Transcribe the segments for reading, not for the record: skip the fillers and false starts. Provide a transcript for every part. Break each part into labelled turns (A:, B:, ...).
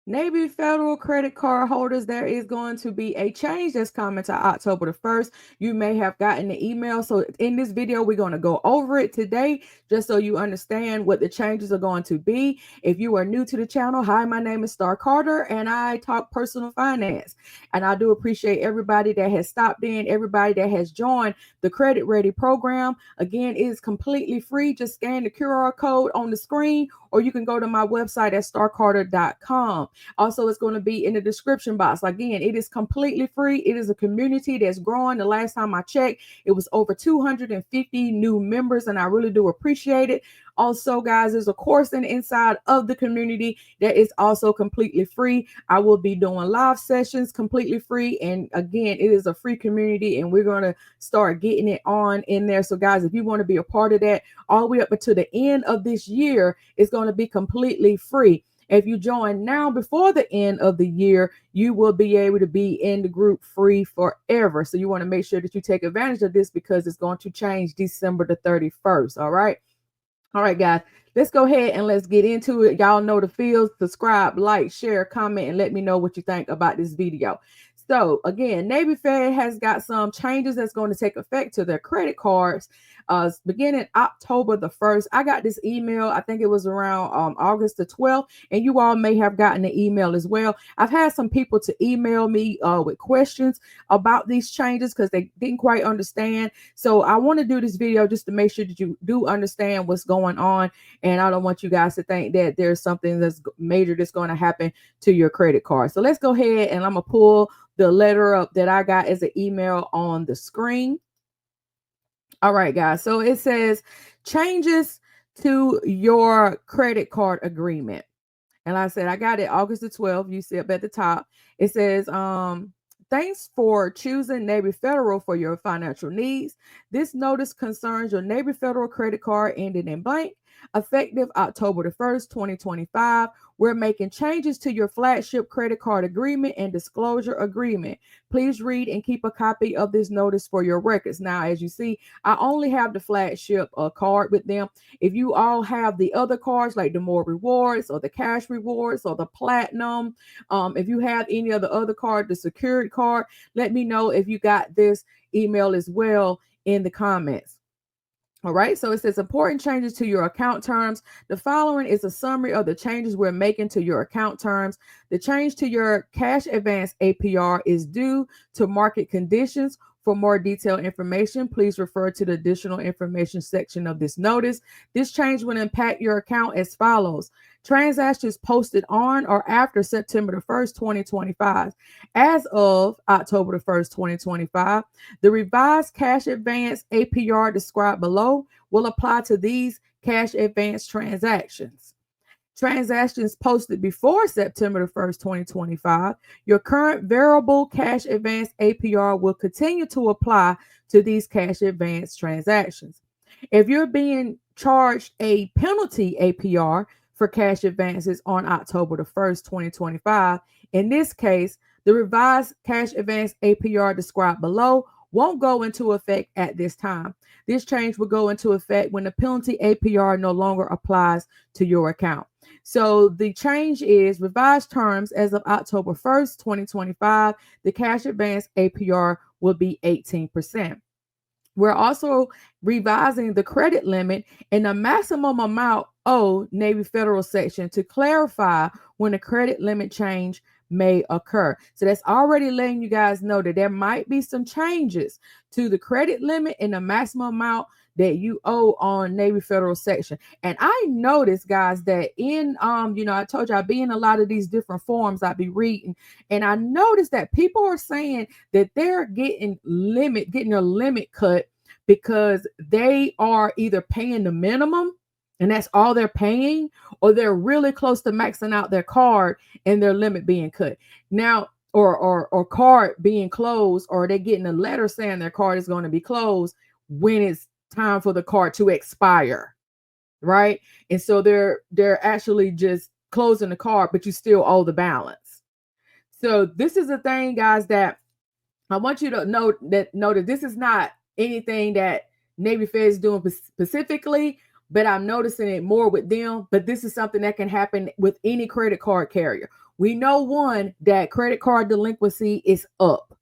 A: Navy Federal credit card holders, there is going to be a change that's coming to October the 1st. You may have gotten the email. So, in this video, we're going to go over it today just so you understand what the changes are going to be. If you are new to the channel, hi, my name is Starr Carter and I talk personal finance. And I do appreciate everybody that has stopped in, everybody that has joined the Credit Ready program. Again, it is completely free. Just scan the QR code on the screen, or you can go to my website at starcarter.com. Also, it's going to be in the description box. Again, it is completely free. It is a community that's growing. The last time I checked, it was over 250 new members, and I really do appreciate it. Also, guys, there's a course inside of the community that is also completely free. I will be doing live sessions completely free. And again, it is a free community, and we're going to start getting it on in there. So, guys, if you want to be a part of that, all the way up until the end of this year, it's going to be completely free. If you join now before the end of the year, you will be able to be in the group free forever. So you want to make sure that you take advantage of this because it's going to change December the 31st. All right. All right, guys, let's go ahead and let's get into it. Y'all know the field. Subscribe, like, share, comment, and let me know what you think about this video. So again, Navy Fed has got some changes that's going to take effect to their credit cards beginning October the 1st. I got this email, I think it was around August the 12th, and you all may have gotten the email as well. I've had some people to email me with questions about these changes because they didn't quite understand. So I want to do this video just to make sure that you do understand what's going on. And I don't want you guys to think that there's something that's major that's going to happen to your credit card. So let's go ahead and I'm going to pull the letter up that I got as an email on the screen. All right, guys. So it says changes to your credit card agreement. And like I said, I got it August the 12th. You see up at the top. It says, thanks for choosing Navy Federal for your financial needs. This notice concerns your Navy Federal credit card ending in blank. Effective October the 1st, 2025, we're making changes to your flagship credit card agreement and disclosure agreement. Please read and keep a copy of this notice for your records. Now, as you see, I only have the flagship card with them. If you all have the other cards like the more rewards or the cash rewards or the platinum, if you have any of the other card, the secured card, let me know if you got this email as well in the comments. All right, so it says important changes to your account terms. The following is a summary of the changes we're making to your account terms. The change to your cash advance APR is due to market conditions. For more detailed information, please refer to the additional information section of this notice. This change will impact your account as follows. Transactions posted on or after September the 1st, 2025. As of October the 1st, 2025, the revised cash advance APR described below will apply to these cash advance transactions. Transactions posted before September the 1st, 2025, your current variable cash advance APR will continue to apply to these cash advance transactions. If you're being charged a penalty APR for cash advances on October the 1st, 2025, in this case, the revised cash advance APR described below won't go into effect at this time. This change will go into effect when the penalty APR no longer applies to your account. So the change is revised terms as of October 1st, 2025. The cash advance APR will be 18%. We're also revising the credit limit and the maximum amount owed Navy Federal section to clarify when a credit limit change may occur. So that's already letting you guys know that there might be some changes to the credit limit and the maximum amount that you owe on Navy Federal section. And I noticed, guys, that in I told you I'd be in a lot of these different forums I'd be reading, and I noticed that people are saying that they're getting a limit cut because they are either paying the minimum and that's all they're paying, or they're really close to maxing out their card and their limit being cut. Now, or card being closed, or they're getting a letter saying their card is going to be closed when it's time for the card to expire, right? And so they're actually just closing the card, but you still owe the balance. So this is a thing, guys, that I want you to know that this is not anything that Navy Fed is doing specifically, but I'm noticing it more with them. But this is something that can happen with any credit card carrier. We know, one, that credit card delinquency is up.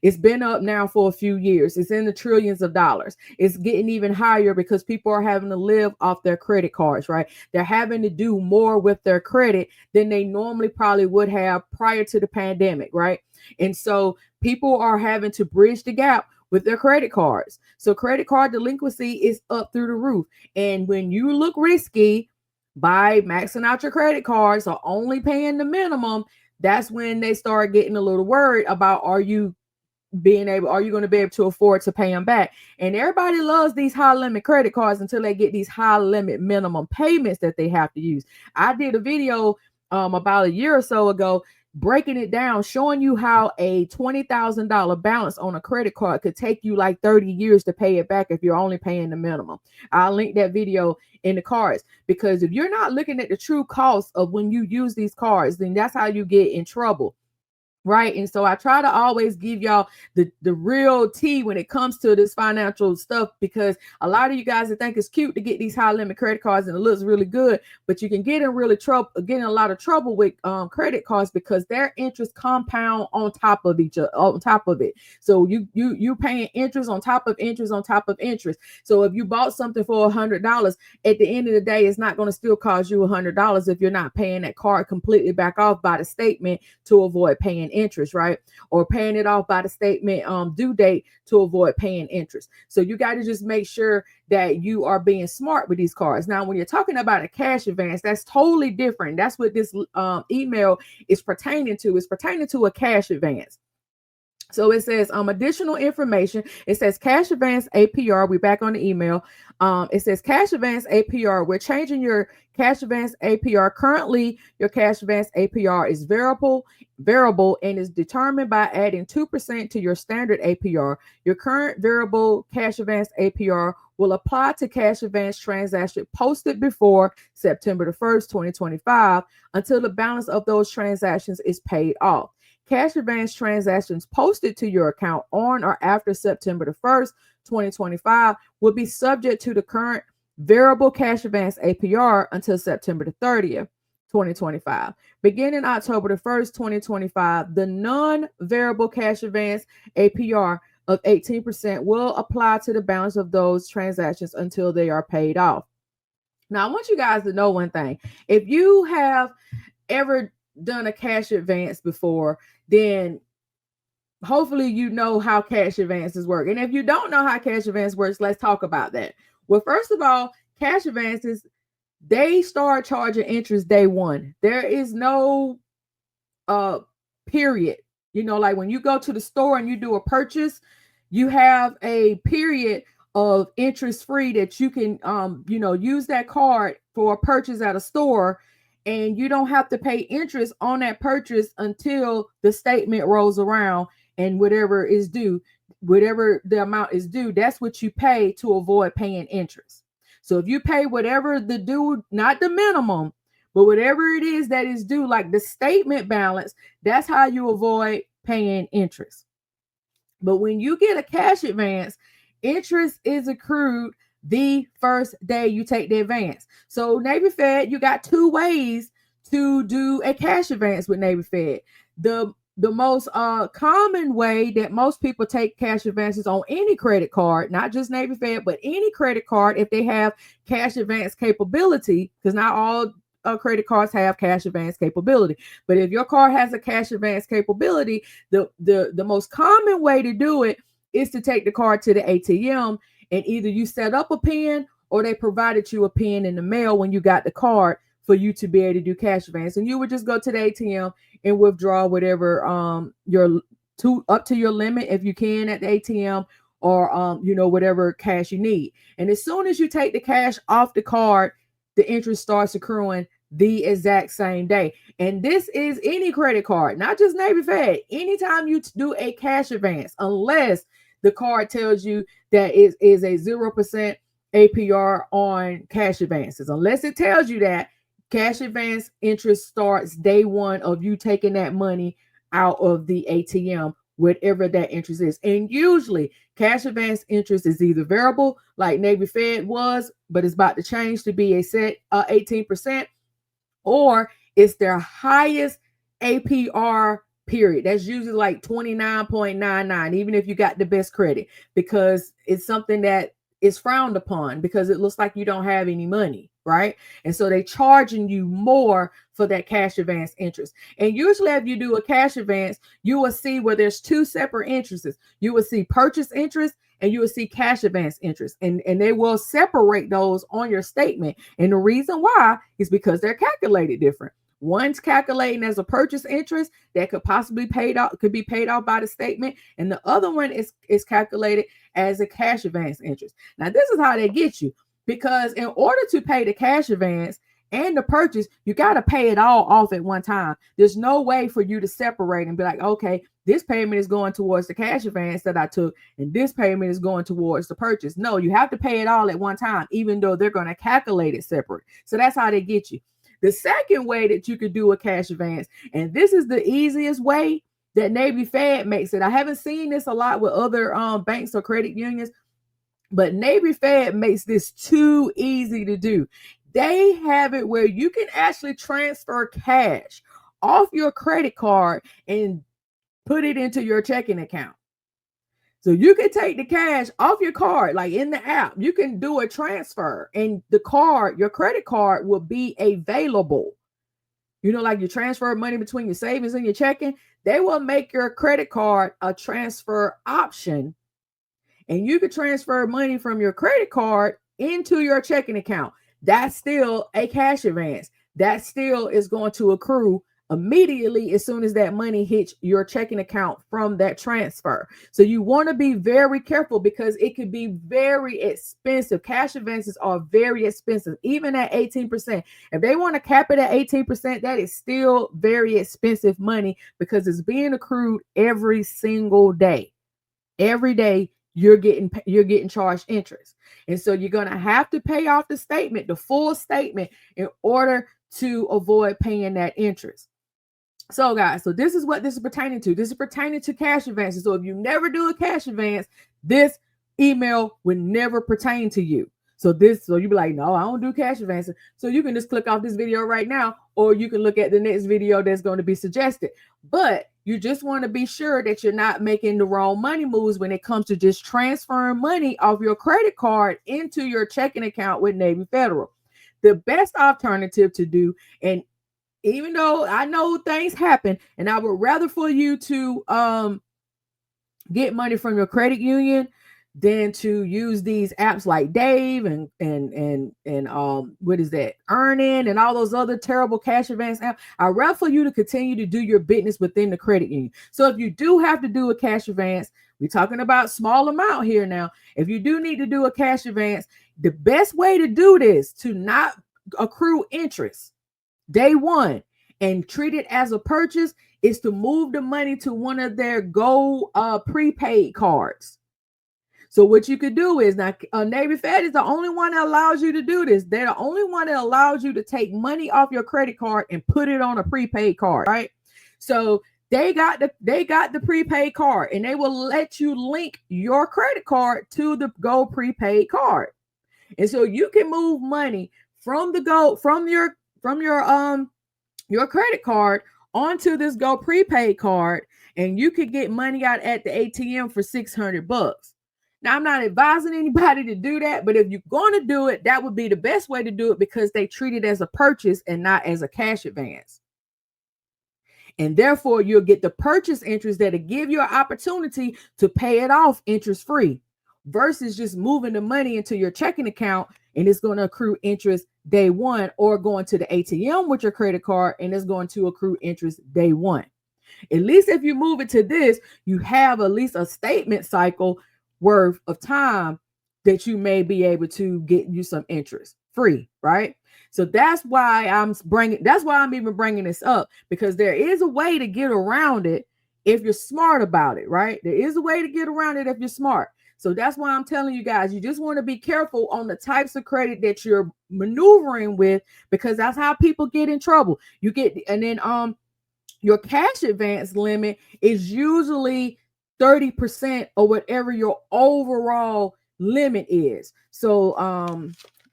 A: It's been up now for a few years. It's in the trillions of dollars. It's getting even higher because people are having to live off their credit cards, right? They're having to do more with their credit than they normally probably would have prior to the pandemic, right? And so people are having to bridge the gap with their credit cards. So credit card delinquency is up through the roof. And when you look risky by maxing out your credit cards or only paying the minimum, that's when they start getting a little worried about, are you going to be able to afford to pay them back? And everybody loves these high limit credit cards until they get these high limit minimum payments that they have to use. I did a video about a year or so ago breaking it down, showing you how a $20,000 balance on a credit card could take you like 30 years to pay it back if you're only paying the minimum. I'll link that video in the cards, because if you're not looking at the true cost of when you use these cards, then that's how you get in trouble. Right. And so I try to always give y'all the real tea when it comes to this financial stuff, because a lot of you guys think it's cute to get these high limit credit cards and it looks really good, but you can get in a lot of trouble with credit cards because their interest compound on top of each other, on top of it. So you paying interest on top of interest on top of interest. So if you bought something for $100, at the end of the day, it's not going to still cost you $100 if you're not paying that card completely back off by the statement to avoid paying interest, right? Or paying it off by the statement due date to avoid paying interest. So you got to just make sure that you are being smart with these cards. Now, when you're talking about a cash advance, that's totally different. That's what this email is pertaining to. It's pertaining to a cash advance. So it says additional information. It says cash advance APR. We're back on the email. It says cash advance APR. We're changing your cash advance APR. Currently, your cash advance APR is variable and is determined by adding 2% to your standard APR. Your current variable cash advance APR will apply to cash advance transaction posted before September the 1st, 2025, until the balance of those transactions is paid off. Cash advance transactions posted to your account on or after September the 1st, 2025 will be subject to the current variable cash advance APR until September the 30th, 2025. Beginning October the 1st, 2025, the non-variable cash advance APR of 18% will apply to the balance of those transactions until they are paid off. Now, I want you guys to know one thing. If you have ever done a cash advance before, then hopefully you know how cash advances work. And if you don't know how cash advance works, let's talk about that. Well, first of all, cash advances, they start charging interest day one. There is no period. Like when you go to the store and you do a purchase, you have a period of interest free that you can use that card for a purchase at a store, and you don't have to pay interest on that purchase until the statement rolls around, and whatever the amount is due, that's what you pay to avoid paying interest. So if you pay whatever the due, not the minimum, but whatever it is that is due, like the statement balance, that's how you avoid paying interest. But when you get a cash advance, interest is accrued the first day you take the advance. So Navy Fed, you got two ways to do a cash advance with Navy Fed. The most common way that most people take cash advances on any credit card, not just Navy Fed, but any credit card, if they have cash advance capability, because not all credit cards have cash advance capability. But if your card has a cash advance capability, the most common way to do it is to take the card to the ATM, and either you set up a PIN or they provided you a PIN in the mail when you got the card for you to be able to do cash advance. And you would just go to the ATM and withdraw whatever up to your limit if you can at the ATM, or whatever cash you need. And as soon as you take the cash off the card, the interest starts accruing the exact same day. And this is any credit card, not just Navy Fed. Anytime you do a cash advance, unless the card tells you that it is a 0% APR on cash advances, unless it tells you that, cash advance interest starts day one of you taking that money out of the ATM, whatever that interest is. And usually cash advance interest is either variable like Navy Fed was, but it's about to change to be a set 18%, or it's their highest APR period. That's usually like 29.99, even if you got the best credit, because it's something that is frowned upon because it looks like you don't have any money, right? And so they charging you more for that cash advance interest. And usually if you do a cash advance, you will see where there's two separate interests. You will see purchase interest and you will see cash advance interest. And they will separate those on your statement. And the reason why is because they're calculated different. One's calculating as a purchase interest that could possibly be paid off by the statement, and the other one is calculated as a cash advance interest. Now, this is how they get you, because in order to pay the cash advance and the purchase, you got to pay it all off at one time. There's no way for you to separate and be like, okay, this payment is going towards the cash advance that I took, and this payment is going towards the purchase. No, you have to pay it all at one time, even though they're going to calculate it separate. So that's how they get you. The second way that you could do a cash advance, and this is the easiest way that Navy Fed makes it. I haven't seen this a lot with other banks or credit unions, but Navy Fed makes this too easy to do. They have it where you can actually transfer cash off your credit card and put it into your checking account. So you can take the cash off your card, like in the app, you can do a transfer and the card, your credit card will be available. You know, like you transfer money between your savings and your checking, they will make your credit card a transfer option. And you can transfer money from your credit card into your checking account. That's still a cash advance. That still is going to accrue immediately as soon as that money hits your checking account from that transfer. So you want to be very careful because it could be very expensive. Cash advances are very expensive, even at 18%. If they want to cap it at 18%, that is still very expensive money because it's being accrued every single day. Every day you're getting charged interest. And so you're going to have to pay off the statement, the full statement, in order to avoid paying that interest. So guys, so this is what this is pertaining to. This is pertaining to cash advances. So if you never do a cash advance, this email would never pertain to you. So you be like, no, I don't do cash advances. So you can just click off this video right now, or you can look at the next video that's going to be suggested. But you just want to be sure that you're not making the wrong money moves when it comes to just transferring money off your credit card into your checking account with Navy Federal. The best alternative to do, and even though I know things happen, and I would rather for you to get money from your credit union than to use these apps like Dave and what is that, Earnin and all those other terrible cash advance apps. I'd rather for you to continue to do your business within the credit union. So if you do have to do a cash advance, we're talking about small amount here now. If you do need to do a cash advance, the best way to do this to not accrue interest day one and treat it as a purchase is to move the money to one of their Go prepaid cards. So what you could do is, now Navy Fed is the only one that allows you to do this. They're the only one that allows you to take money off your credit card and put it on a prepaid card, right? So they got the prepaid card, and they will let you link your credit card to the Go prepaid card. And so you can move money from the Go from your credit card onto this Go prepaid card, and you could get money out at the ATM for $600. Now, I'm not advising anybody to do that, but if you're going to do it, that would be the best way to do it because they treat it as a purchase and not as a cash advance. And therefore, you'll get the purchase interest that'll give you an opportunity to pay it off interest free versus just moving the money into your checking account and it's going to accrue interest day one, or going to the ATM with your credit card and it's going to accrue interest day one. At least if you move it to this, you have at least a statement cycle worth of time that you may be able to get you some interest free, right? So that's why I'm even bringing this up, because there is a way to get around it if you're smart about it, right? There is a way to get around it if you're smart. So that's why I'm telling you guys, you just want to be careful on the types of credit that you're maneuvering with, because that's how people get in trouble. And then your cash advance limit is usually 30% or whatever your overall limit is. So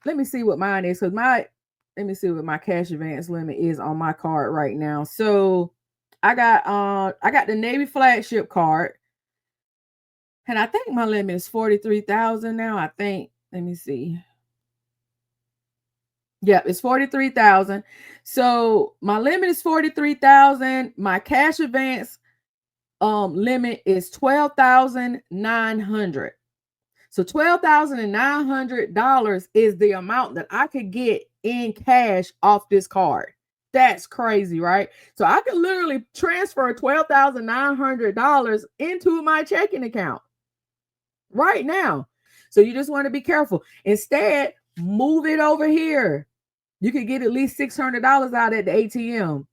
A: let me see what mine is, because let me see what my cash advance limit is on my card right now. So I got the Navy flagship card. And I think my limit is 43,000 now. I think. Let me see. Yep, it's 43,000. So my limit is 43,000. My cash advance limit is 12,900. So $12,900 is the amount that I could get in cash off this card. That's crazy, right? So I can literally transfer $12,900 into my checking account right now. So you just want to be careful. Instead, move it over here. You could get at least $600 out at the ATM.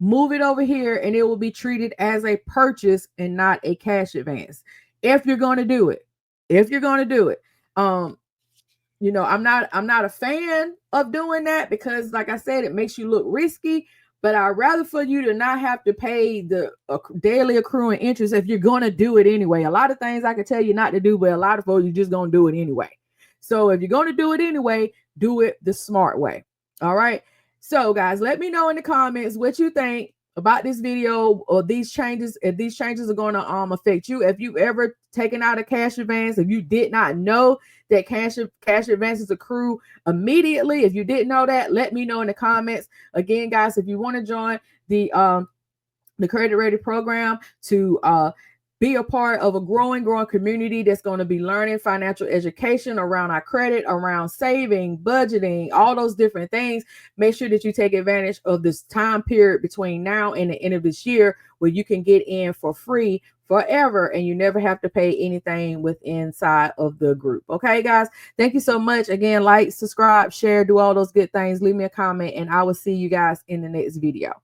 A: Move it over here and it will be treated as a purchase and not a cash advance. If you're going to do it. If you're going to do it. You know, I'm not a fan of doing that because like I said, it makes you look risky, but I'd rather for you to not have to pay the daily accruing interest if you're going to do it anyway. A lot of things I could tell you not to do, but a lot of folks, you're just going to do it anyway. So if you're going to do it anyway, do it the smart way. All right. So guys, let me know in the comments what you think about this video or these changes, if these changes are going to affect you. If you've ever taken out a cash advance, if you did not know that cash advances accrue immediately, if you didn't know that, let me know in the comments. Again, guys, if you want to join the Credit Ready program to be a part of a growing community that's going to be learning financial education around our credit, around saving, budgeting, all those different things. Make sure that you take advantage of this time period between now and the end of this year where you can get in for free forever and you never have to pay anything inside of the group. Okay, guys, thank you so much. Again, like, subscribe, share, do all those good things. Leave me a comment and I will see you guys in the next video.